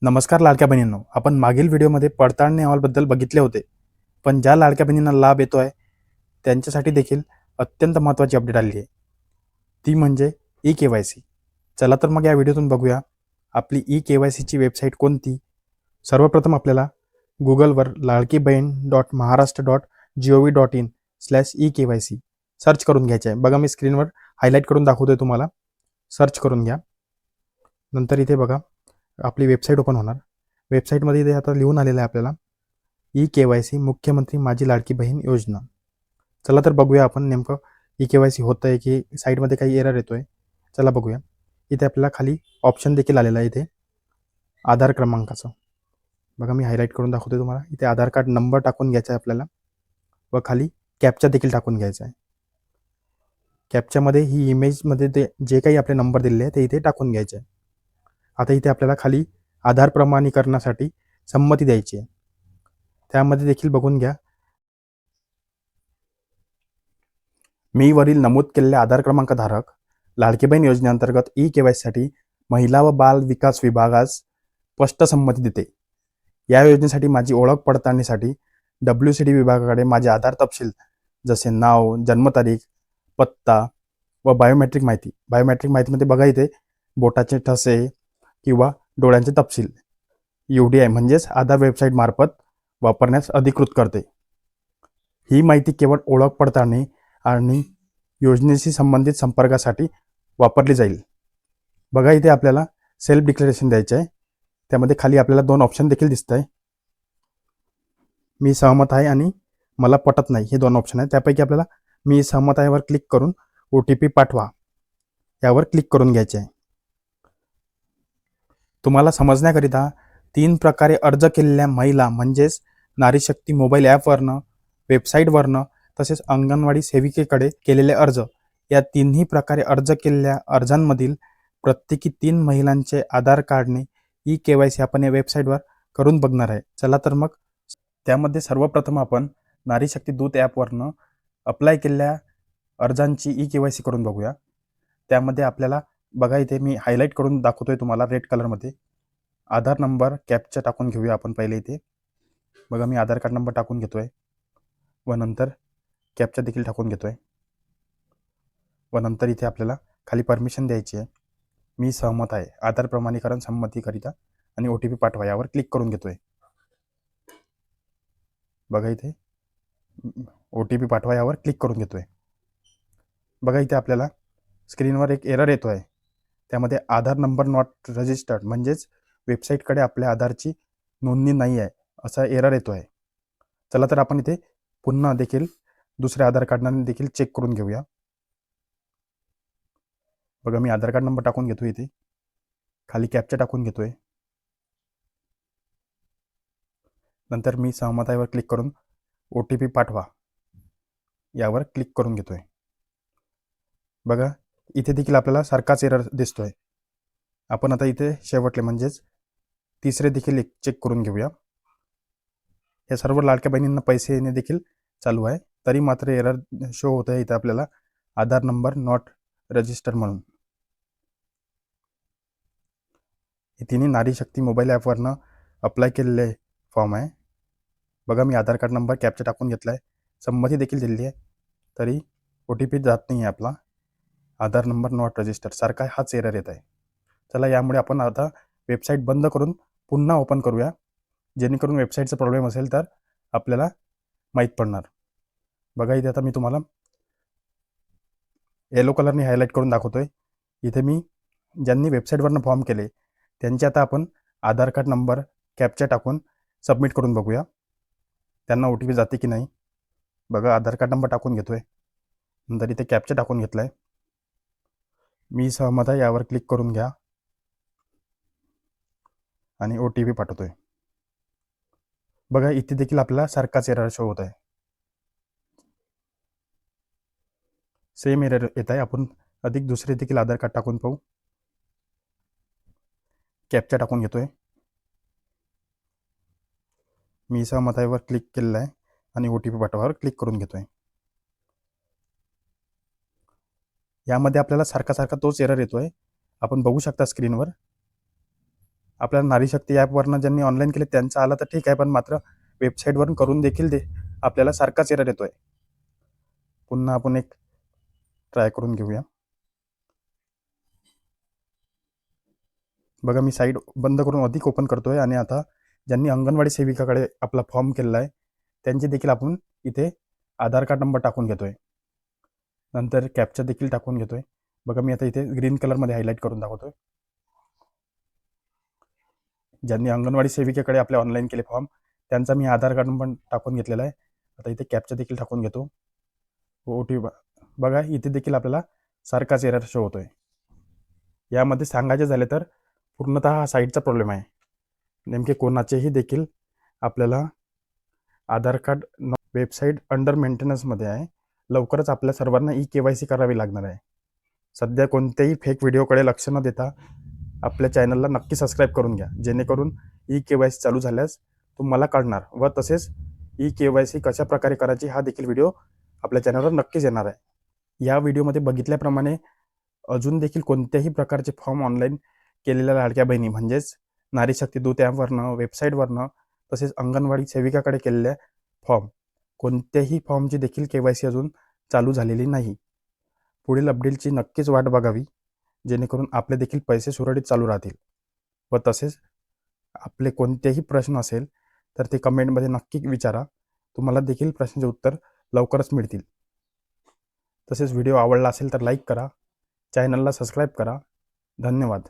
नमस्कार लाडक्या बहिणींनो, आपण मागील व्हिडिओमध्ये पडताळणी अहवालाबद्दल बघितले होते. पण ज्या लाडक्या बहिणींना लाभ येतोय त्यांच्यासाठी देखील अत्यंत महत्त्वाची अपडेट आली आहे. ती म्हणजे ई-के-वाय-सी. चला तर मग या व्हिडिओतून बघूया आपली ई-के-वाय-सीची वेबसाईट कोणती. सर्वप्रथम आपल्याला गुगलवर लाडकी बहीण .महाराष्ट्र.gov.in/e-KYC सर्च करून घ्यायचे आहे. बघा मी स्क्रीनवर हायलाईट करून दाखवतोय तुम्हाला. सर्च करून घ्या. नंतर इथे बघा आपली वेबसाईट ओपन होणार. वेबसाईटमध्ये इथे आता लिहून आलेलं आहे आपल्याला ई-के-वाय-सी मुख्यमंत्री माझी लाडकी बहीण योजना. चला तर बघूया आपण नेमकं ई-के-वाय-सी होतं आहे की साईटमध्ये काही एरर येतोय. चला बघूया. इथे आपल्याला खाली ऑप्शन देखील आलेला आहे इथे आधार क्रमांकाचं. बघा मी हायलाईट करून दाखवतोय तुम्हाला. इथे आधार कार्ड नंबर टाकून घ्यायचा आहे आपल्याला व खाली कॅप्चा देखील टाकून घ्यायचा आहे. कॅप्चामध्ये ही इमेजमध्ये ते जे काही आपले नंबर दिलेले आहे ते इथे टाकून घ्यायचे आहे. आता इथे आपल्याला खाली आधार प्रमाणीकरणासाठी संमती द्यायची आहे. त्यामध्ये देखील बघून घ्या. मी वरील नमूद केलेले आधार क्रमांक धारक लाडकी बहीण योजनेअंतर्गत ई-के-वाय-सीसाठी महिला व बाल विकास विभागास स्पष्ट संमती देते. या योजनेसाठी माझी ओळख पडताळणीसाठी WCD विभागाकडे माझे आधार तपशील जसे नाव, जन्मतारीख, पत्ता व बायोमेट्रिक माहितीमध्ये बघा इथे बोटाचे ठसे किंवा डोळ्यांचे तपशील UDI म्हणजेच आधार वेबसाईट मार्फत वापरण्यास अधिकृत करते. ही माहिती केवळ ओळख पडताळणी आणि योजनेशी संबंधित संपर्कासाठी वापरली जाईल. बघा इथे आपल्याला सेल्फ डिक्लेरेशन द्यायचे आहे. त्यामध्ये खाली आपल्याला 2 ऑप्शन देखील दिसत आहे. मी सहमत आहे आणि मला पटत नाही हे 2 ऑप्शन आहेत. त्यापैकी आपल्याला मी सहमत आहे वर क्लिक करून OTP पाठवा यावर क्लिक करून घ्यायचे आहे. तुम्हाला समजण्याकरिता 3 प्रकारे अर्ज केलेल्या महिला म्हणजेच नारी शक्ती मोबाईल ॲपवरनं, वेबसाईटवरनं तसेच अंगणवाडी सेविकेकडे केलेले अर्ज या तिन्ही प्रकारे अर्ज केलेल्या अर्जांमधील प्रत्येकी 3 महिलांचे आधार कार्डने ई-के-वाय-सी आपण या वेबसाईटवर करून बघणार आहे. चला तर मग त्यामध्ये सर्वप्रथम आपण नारी शक्ती दूत ॲपवरनं अप्लाय केलेल्या अर्जांची ई-के-वाय-सी करून बघूया. त्यामध्ये आपल्याला बघा इथे मी हायलाईट करून दाखवतोय तुम्हाला रेड कलरमध्ये. आधार नंबर कॅप्चा टाकून घेऊया आपण पहिले इथे. बघा मी आधार कार्ड नंबर टाकून घेतोय व नंतर कॅप्चा देखील टाकून घेतोय व नंतर इथे आपल्याला खाली परमिशन द्यायची आहे. मी सहमत आहे आधार प्रमाणीकरण संमतीकरिता आणि OTP पाठवा यावर क्लिक करून घेतोय. बघा इथे OTP पाठवा यावर क्लिक करून घेतोय. बघा इथे आपल्याला स्क्रीनवर एक एरर येतो आहे. त्यामध्ये आधार नंबर नॉट रजिस्टर्ड म्हणजेच वेबसाईटकडे आपल्या आधारची नोंदणी नाही आहे असा एरर येतो आहे. चला तर आपण इथे पुन्हा देखील दुसऱ्या आधार कार्डाने देखील चेक करून घेऊया. बघा मी आधार कार्ड नंबर टाकून घेतोय इथे खाली कॅप्चा टाकून घेतोय. नंतर मी सहमत आहे वर क्लिक करून OTP पाठवा यावर क्लिक करून घेतोय. बघा इथे देखील आपल्याला सारखाच एरर दिसतोय. आपण आता इथे शेवटले म्हणजेच तिसरे देखील एक चेक करून घेऊया. या सर्व लाडक्या बहिणींना पैसे येणे देखील चालू आहे, तरी मात्र एरर शो होत आहे इथे आपल्याला आधार नंबर नॉट रजिस्टर म्हणून. हे तिन्ही नारी शक्ती मोबाईल ॲपवरनं अप्लाय केलेले फॉर्म आहे. बघा मी आधार कार्ड नंबर कॅप्चा टाकून घेतला आहे, संमती देखील दिलेली आहे, तरी OTP जात नाही आहे आपला. आधार नंबर नॉट रजिस्टर सारखा हाच एरर येत आहे. चला यामुळे आपण आता वेबसाईट बंद करून पुन्हा ओपन करूया, जेणेकरून वेबसाईटचा प्रॉब्लेम असेल तर आपल्याला माहीत पडणार. बघा इथे आता मी तुम्हाला येलो कलरने हायलाईट करून दाखवतोय. इथे मी ज्यांनी वेबसाईटवरनं फॉर्म केले त्यांचे आता आपण आधार कार्ड नंबर कॅप्चा टाकून सबमिट करून बघूया त्यांना OTP जाते की नाही. बघा आधार कार्ड नंबर टाकून घेतोय, नंतर इथे कॅप्चा टाकून घेतला आहे. मी सहमत आहे यावर क्लिक करून घ्या आणि OTP पाठवतोय. बघा इथे देखील आपल्याला सारखाच एरर शो होत आहे, सेम एरर येत आहे. आपण अधिक दुसरे देखील आधार कार्ड टाकून पाहू. कॅप्चा टाकून घेतोय, मी सहमत आहे वर क्लिक केलेलं आहे आणि OTP पाठवावर क्लिक करून घेतोय. यामध्ये आपल्याला सारखा तोच एरर येतोय, आपण बघू शकता स्क्रीनवर. आपल्याला नारी शक्ती ॲपवरनं ज्यांनी ऑनलाईन केले त्यांचं आलं तर ठीक आहे, पण मात्र वेबसाईटवरून करून देखील ते आपल्याला सारखाच एरर येतोय. पुन्हा आपण एक ट्राय करून घेऊया. बघा, मी साईट बंद करून अधिक ओपन करतोय आणि आता ज्यांनी अंगणवाडी सेविकाकडे आपला फॉर्म केलेला आहे त्यांचे देखील आपण इथे आधार कार्ड नंबर टाकून घेतोय, नंतर कॅप्चा देखील टाकून घेतोय. बघा, मी आता इथे ग्रीन कलरमध्ये हायलाईट करून दाखवतोय. ज्यांनी अंगणवाडी सेविकेकडे आपले ऑनलाईन केले फॉर्म त्यांचा मी आधार कार्ड नंबर टाकून घेतलेला आहे. आता इथे कॅप्चा देखील टाकून घेतो. OTP बघा, इथे देखील आपल्याला सारखाच एरर शो होतोय. यामध्ये सांगायचे झाले तर पूर्णतः हा साईटचा प्रॉब्लेम आहे. नेमके कोणाचेही देखील आपल्याला आधार कार्ड वेबसाईट अंडर मेंटेनन्समध्ये आहे. लवकरच आपल्या सर्वांना KYC करावी लागणार आहे. सध्या कोणत्याही फेक व्हिडिओकडे लक्ष न देता आपल्या चॅनलला नक्की सबस्क्राईब करून घ्या, जेणेकरून KYC चालू झाल्यास तुम्हाला कळणार व तसेच KYC कशा प्रकारे करायची हा देखील व्हिडिओ आपल्या चॅनलवर नक्कीच येणार आहे. या व्हिडिओमध्ये बघितल्याप्रमाणे अजून देखील कोणत्याही प्रकारचे फॉर्म ऑनलाईन केलेल्या लाडक्या बहिणी म्हणजेच नारी शक्ती दूत ॲपवरनं, वेबसाईटवरनं तसेच अंगणवाडी सेविकाकडे केलेल्या कोणत्याही फॉर्मची देखील KYC अजून चालू झालेली नाही. पुढील अपडेटची नक्कीच वाट बघावी, जेणेकरून आपले देखील पैसे सुरळीत चालू राहतील. व तसेच आपले कोणतेही प्रश्न असेल तर ते कमेंटमध्ये नक्की विचारा. तुम्हाला देखील प्रश्नाचे उत्तर लवकरच मिळतील. तसेच व्हिडिओ आवडला असेल तर लाईक करा, चॅनलला सबस्क्राईब करा. धन्यवाद.